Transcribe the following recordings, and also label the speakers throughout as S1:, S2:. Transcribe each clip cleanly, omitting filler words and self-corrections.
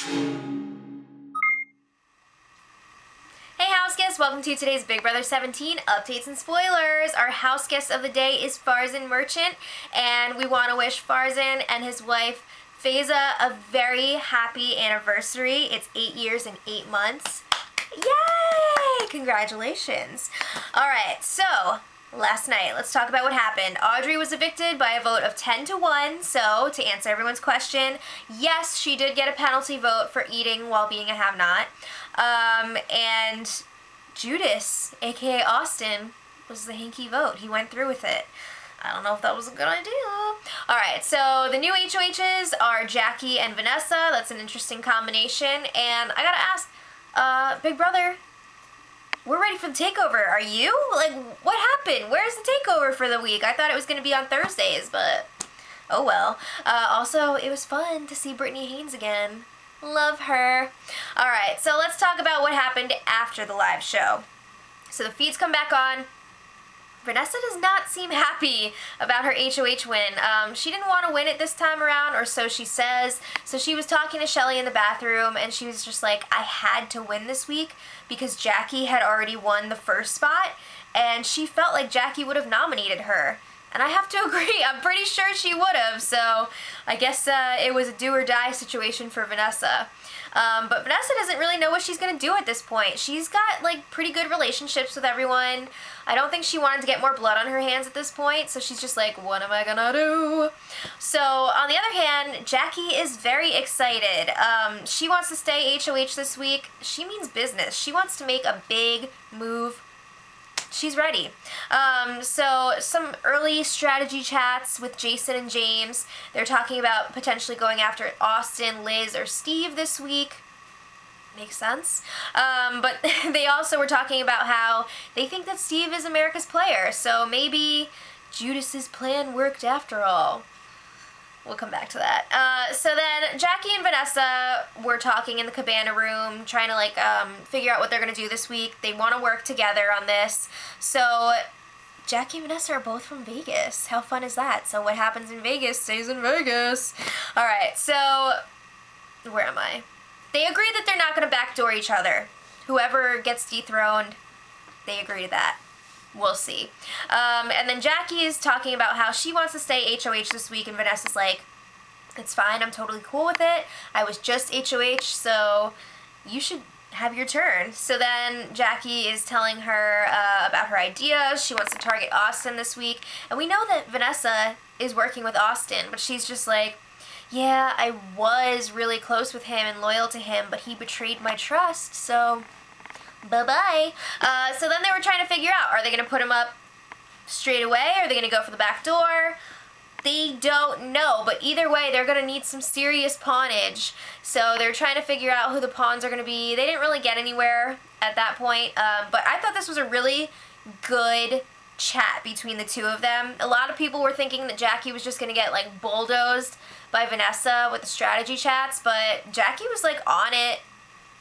S1: Hey house guests, welcome to today's Big Brother 17 updates and spoilers. Our house guest of the day is Farzan Merchant, and we want to wish Farzan and his wife Faiza a very happy anniversary. It's 8 years and 8 months. Yay! Congratulations. Alright, so last night, let's talk about what happened. Audrey was evicted by a vote of 10-1, so to answer everyone's question, yes, she did get a penalty vote for eating while being a have-not. And Judas, aka Austin, was the hinky vote. He went through with it. I don't know if that was a good idea. Alright, so the new HOHs are Jackie and Vanessa. That's an interesting combination. And I gotta ask, Big Brother, we're ready for the takeover. Are you? Like, what happened? Where's the takeover for the week? I thought it was going to be on Thursdays, but oh well. Also, it was fun to see Brittany Haynes again. Love her. Alright, so let's talk about what happened after the live show. So the feeds come back on. Vanessa does not seem happy about her HOH win. She didn't want to win it this time around, or so she says. So she was talking to Shelly in the bathroom, and she was just like, I had to win this week because Jackie had already won the first spot, and she felt like Jackie would have nominated her. And I have to agree, I'm pretty sure she would have, so I guess it was a do-or-die situation for Vanessa. But Vanessa doesn't really know what she's going to do at this point. She's got, like, pretty good relationships with everyone. I don't think she wanted to get more blood on her hands at this point, so she's just like, what am I gonna do? So, on the other hand, Jackie is very excited. She wants to stay HOH this week. She means business. She wants to make a big move. She's ready. So some early strategy chats with Jason and James. They're talking about potentially going after Austin, Liz, or Steve this week. Makes sense. But they also were talking about how they think that Steve is America's player. So maybe Judas's plan worked after all. We'll come back to that. So then Jackie and Vanessa were talking in the cabana room, trying to like figure out what they're going to do this week. They want to work together on this. So Jackie and Vanessa are both from Vegas. How fun is that? So what happens in Vegas stays in Vegas. Alright, so where am I? They agree that they're not going to backdoor each other. Whoever gets dethroned, they agree to that. We'll see. And then Jackie is talking about how she wants to stay HOH this week, and Vanessa's like, it's fine, I'm totally cool with it. I was just HOH, so you should have your turn. So then Jackie is telling her about her ideas. She wants to target Austin this week. And we know that Vanessa is working with Austin, but she's just like, yeah, I was really close with him and loyal to him, but he betrayed my trust, so bye-bye. So then they were trying to figure out, are they going to put him up straight away? Are they going to go for the back door? They don't know, but either way, they're going to need some serious pawnage. So they're trying to figure out who the pawns are going to be. They didn't really get anywhere at that point, but I thought this was a really good chat between the two of them. A lot of people were thinking that Jackie was just going to get, like, bulldozed by Vanessa with the strategy chats, but Jackie was, like, on it.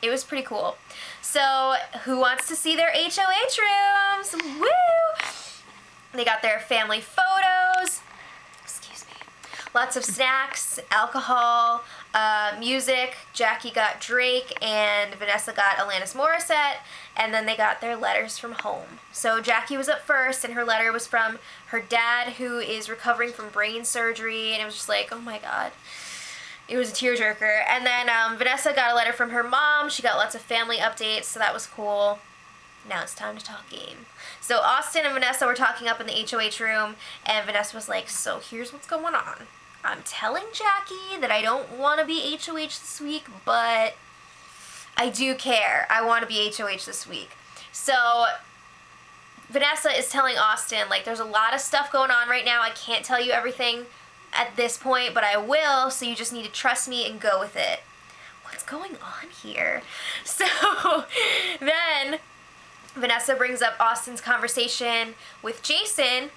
S1: It was pretty cool. So, who wants to see their HOH rooms? Woo! They got their family photos. Excuse me. Lots of snacks, alcohol, music. Jackie got Drake, and Vanessa got Alanis Morissette. And then they got their letters from home. So Jackie was up first, and her letter was from her dad, who is recovering from brain surgery. And it was just like, oh my god. It was a tearjerker. And then Vanessa got a letter from her mom. She got lots of family updates, so that was cool. Now it's time to talk game. So Austin and Vanessa were talking up in the HOH room, and Vanessa was like, so here's what's going on. I'm telling Jackie that I don't want to be HOH this week, but I do care. I want to be HOH this week. So Vanessa is telling Austin, like, there's a lot of stuff going on right now. I can't tell you everything at this point, but I will, so you just need to trust me and go with it. What's going on here? So then Vanessa brings up Austin's conversation with Jason,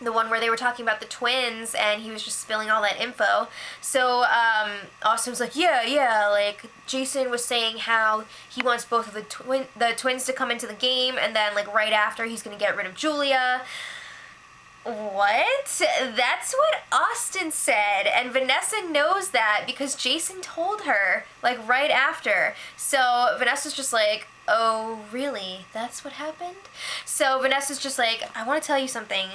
S1: the one where they were talking about the twins, and he was just spilling all that info. So Austin was like, yeah, like Jason was saying how he wants both of the twins to come into the game, and then like right after he's gonna get rid of Julia. What? That's what Austin said, and Vanessa knows that because Jason told her, like, right after. So Vanessa's just like, oh, really? That's what happened? So Vanessa's just like, I want to tell you something.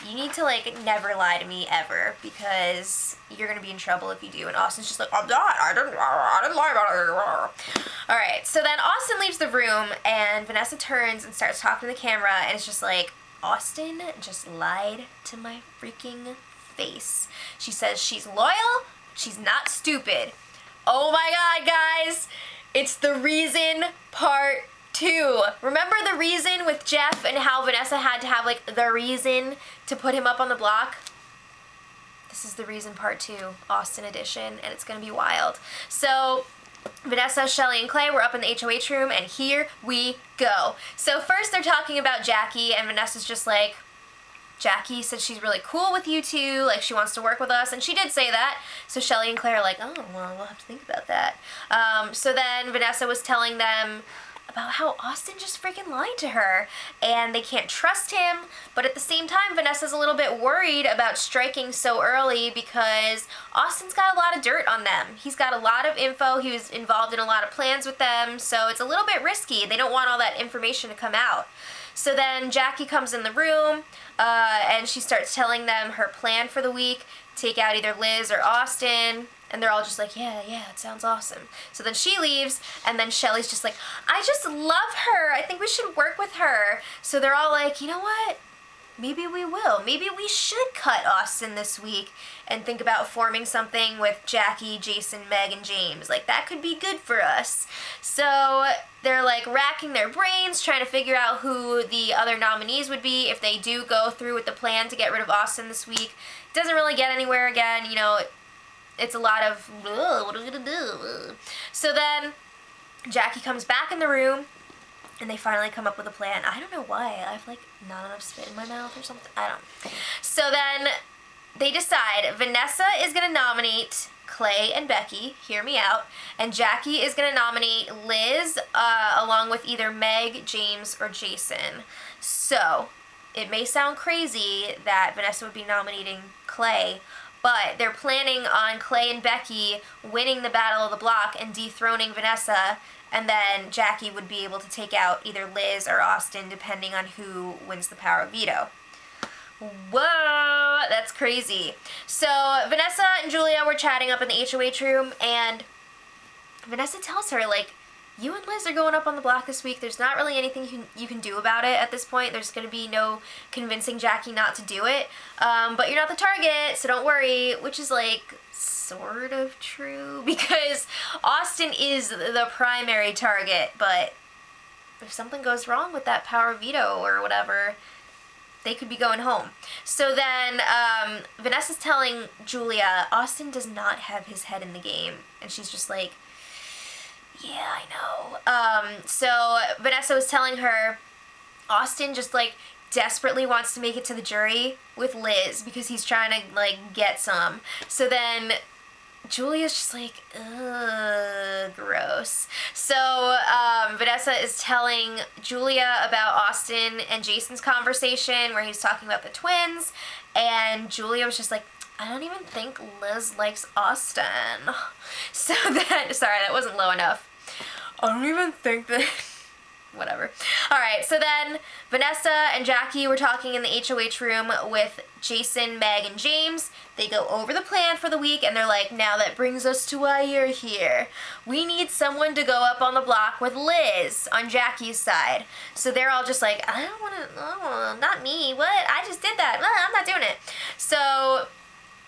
S1: You need to, like, never lie to me ever, because you're gonna be in trouble if you do. And Austin's just like, I'm not, I didn't lie about it. Alright, so then Austin leaves the room, and Vanessa turns and starts talking to the camera, and it's just like, Austin just lied to my freaking face. She says she's loyal, she's not stupid. Oh my god, guys! It's The Reason Part 2. Remember The Reason with Jeff and how Vanessa had to have, like, the reason to put him up on the block? This is The Reason Part 2, Austin edition, and it's gonna be wild. So, Vanessa, Shelly, and Clay were up in the HOH room, and here we go. So first they're talking about Jackie, and Vanessa's just like, Jackie said she's really cool with you two, like she wants to work with us, and she did say that. So Shelly and Clay are like, oh, well, we'll have to think about that. So then Vanessa was telling them about how Austin just freaking lied to her, and they can't trust him, but at the same time, Vanessa's a little bit worried about striking so early because Austin's got a lot of dirt on them. He's got a lot of info, he was involved in a lot of plans with them, so it's a little bit risky. They don't want all that information to come out. So then Jackie comes in the room, and she starts telling them her plan for the week, take out either Liz or Austin. And they're all just like, yeah, it sounds awesome. So then she leaves, and then Shelly's just like, I just love her. I think we should work with her. So they're all like, you know what? Maybe we will. Maybe we should cut Austin this week and think about forming something with Jackie, Jason, Meg, and James. Like, that could be good for us. So they're like racking their brains, trying to figure out who the other nominees would be if they do go through with the plan to get rid of Austin this week. It doesn't really get anywhere again, you know. It's a lot of, what are we gonna do? So then Jackie comes back in the room, and they finally come up with a plan. I don't know why. I have, like, not enough spit in my mouth or something. I don't know. So then they decide Vanessa is gonna nominate Clay and Becky, hear me out, and Jackie is gonna nominate Liz along with either Meg, James, or Jason. So it may sound crazy that Vanessa would be nominating Clay, but they're planning on Clay and Becky winning the Battle of the Block and dethroning Vanessa, and then Jackie would be able to take out either Liz or Austin depending on who wins the power of veto. Whoa, that's crazy. So Vanessa and Julia were chatting up in the HOH room, and Vanessa tells her, like, you and Liz are going up on the block this week. There's not really anything you can do about it at this point. There's going to be no convincing Jackie not to do it. But you're not the target, so don't worry, which is, like, sort of true because Austin is the primary target, but if something goes wrong with that power of veto or whatever, they could be going home. So then Vanessa's telling Julia, Austin does not have his head in the game, and she's just like, yeah, I know. So Vanessa was telling her Austin just, like, desperately wants to make it to the jury with Liz because he's trying to, like, get some. So then Julia's just like, ugh, gross. So Vanessa is telling Julia about Austin and Jason's conversation where he's talking about the twins, and Julia was just like, I don't even think Liz likes Austin. So then, sorry, that wasn't low enough. I don't even think that, whatever. Alright, so then Vanessa and Jackie were talking in the HOH room with Jason, Meg, and James. They go over the plan for the week, and they're like, now that brings us to why you're here. We need someone to go up on the block with Liz on Jackie's side. So they're all just like, I don't want to, oh, not me, what? I just did that, I'm not doing it. So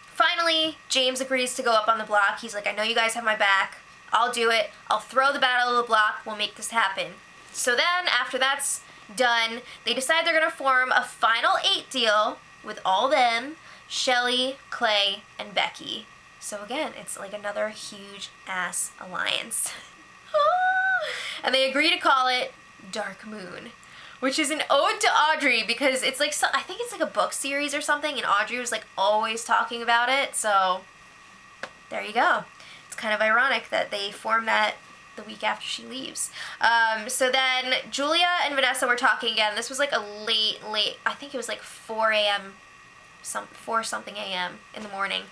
S1: finally, James agrees to go up on the block. He's like, I know you guys have my back. I'll do it. I'll throw the Battle of the Block. We'll make this happen. So then, after that's done, they decide they're going to form a final 8 deal with all them, Shelly, Clay, and Becky. So again, it's like another huge-ass alliance. And they agree to call it Dark Moon, which is an ode to Audrey because it's like, I think it's like a book series or something, and Audrey was like always talking about it, so there you go. It's kind of ironic that they form that the week after she leaves. So then Julia and Vanessa were talking again. This was like a late, I think it was like 4 a.m. 4 something a.m. in the morning.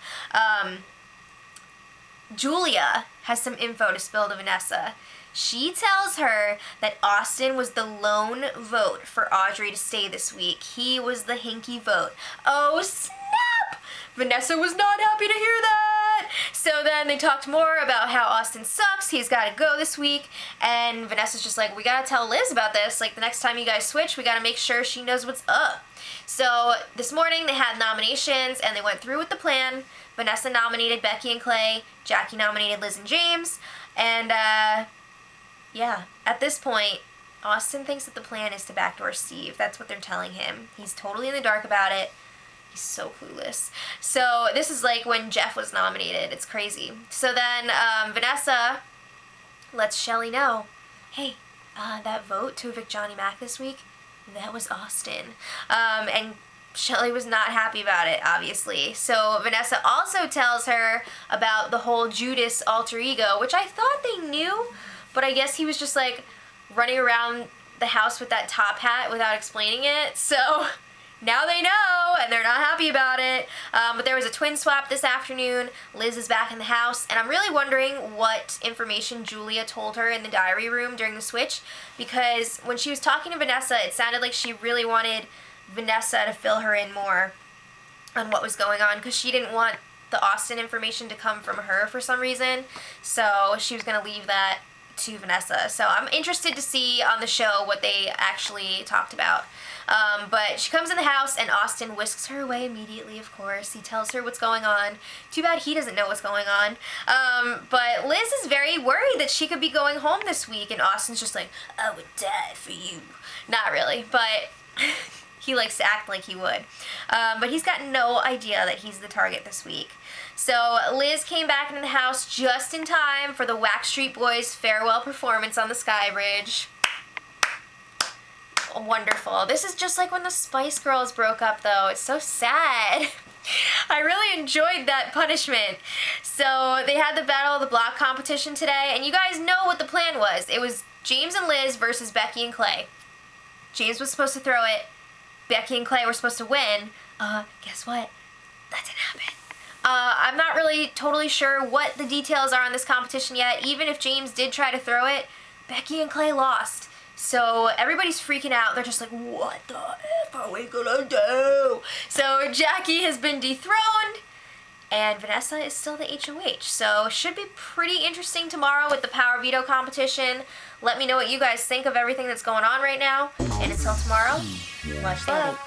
S1: Julia has some info to spill to Vanessa. She tells her that Austin was the lone vote for Audrey to stay this week. He was the hinky vote. Oh, snap! Vanessa was not happy to hear that. So then they talked more about how Austin sucks. He's got to go this week. And Vanessa's just like, we got to tell Liz about this. Like, the next time you guys switch, we got to make sure she knows what's up. So this morning they had nominations and they went through with the plan. Vanessa nominated Becky and Clay. Jackie nominated Liz and James. And, yeah, at this point, Austin thinks that the plan is to backdoor Steve. That's what they're telling him. He's totally in the dark about it. He's so clueless. So this is like when Jeff was nominated. It's crazy. So then Vanessa lets Shelly know, hey, that vote to evict Johnny Mac this week, that was Austin. And Shelly was not happy about it, obviously. So Vanessa also tells her about the whole Judas alter ego, which I thought they knew, but I guess he was just like running around the house with that top hat without explaining it. So now they know, and they're not happy about it. But there was a twin swap this afternoon. Liz is back in the house, and I'm really wondering what information Julia told her in the diary room during the switch, because when she was talking to Vanessa, it sounded like she really wanted Vanessa to fill her in more on what was going on, because she didn't want the Austin information to come from her for some reason. So she was going to leave that to Vanessa. So I'm interested to see on the show what they actually talked about. But she comes in the house and Austin whisks her away immediately, of course. He tells her what's going on. Too bad he doesn't know what's going on. But Liz is very worried that she could be going home this week, and Austin's just like, I would die for you. Not really, but he likes to act like he would. But he's got no idea that he's the target this week. So Liz came back into the house just in time for the Wax Street Boys' farewell performance on the Sky Bridge. Wonderful. This is just like when the Spice Girls broke up, though. It's so sad. I really enjoyed that punishment. So they had the Battle of the Block competition today, and you guys know what the plan was. It was James and Liz versus Becky and Clay. James was supposed to throw it. Becky and Clay were supposed to win. Guess what? That didn't happen. I'm not really totally sure what the details are on this competition yet. Even if James did try to throw it, Becky and Clay lost. So everybody's freaking out. They're just like, what the F are we gonna do? So Jackie has been dethroned, and Vanessa is still the HOH. So should be pretty interesting tomorrow with the Power Veto competition. Let me know what you guys think of everything that's going on right now. And until tomorrow, much love.